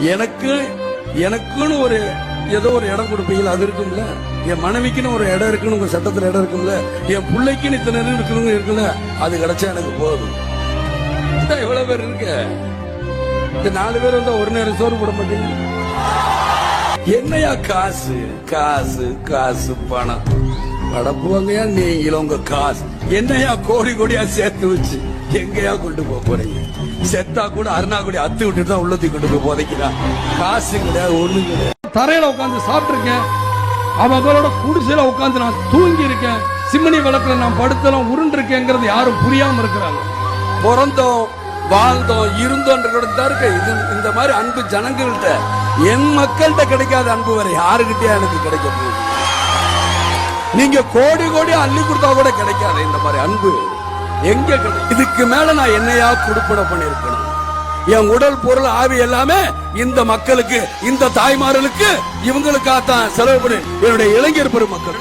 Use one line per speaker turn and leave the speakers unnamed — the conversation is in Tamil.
எனக்குன்னு ஒரு ஏதோ ஒரு இடம் கொடுப்பீங்களா? அது இருக்கும்ல. என் மனைவிக்குன்னு ஒரு இடம் இருக்குன்னு உங்க சட்டத்துல இடம் இருக்கும்ல. என் பிள்ளைக்குன்னு இத்தனை இருக்கணும் இருக்குல்ல. அது கிடைச்சா எனக்கு போதும். எவ்வளவு பேர் இருக்க? இந்த 4 பேர் வந்தா ஒரு நேரம் சோறு போட மாட்டீங்க. என்னையா காசு காசு காசு பணம் படப்புவாங்கயா நீங்களும் உங்க காசு என்னையா கோடி கோடியா சேர்த்து வச்சு எங்கயா கொண்டு போறீங்க? செத்தா கூட அருணாக்குடி அத்து விட்டுட்டு தான் உள்ளத்தி கொண்டு போய் போதைக்கிறா. காசு கிடையாது, ஒண்ணு கிடையாது. தரையில உட்காந்து சாப்பிட்டுருக்கேன், அவங்களோட குடிசையில உட்காந்து நான் தூங்கி இருக்கேன், சிம்மனி விளக்குல நான் படுத்தலாம் உருண்டு இருக்கேங்கிறது யாரும் புரியாம இருக்கிறாங்க. பிறந்தோம் வாழ்ந்தோம் இருந்தோன்ற இருக்கு. இது இந்த மாதிரி அன்பு ஜனங்கள்கிட்ட, என் மக்கள்கிட்ட கிடைக்காத அன்பு வரை யாருக்கிட்டே எனக்கு கிடைக்க போகுது? நீங்க கோடி கோடி அள்ளி கொடுத்தா கூட கிடைக்காது இந்த மாதிரி அன்பு. எங்க கிடைக்கும்? இதுக்கு மேல நான் என்னையா கொடுப்பன பண்ணிருக்கணும்? என் உடல் பொருள் ஆவி எல்லாமே இந்த மக்களுக்கு, இந்த தாய்மார்களுக்கு, இவங்களுக்காகத்தான் செலவு பண்ணி என்னுடைய இளைஞர் பெருமக்கள்.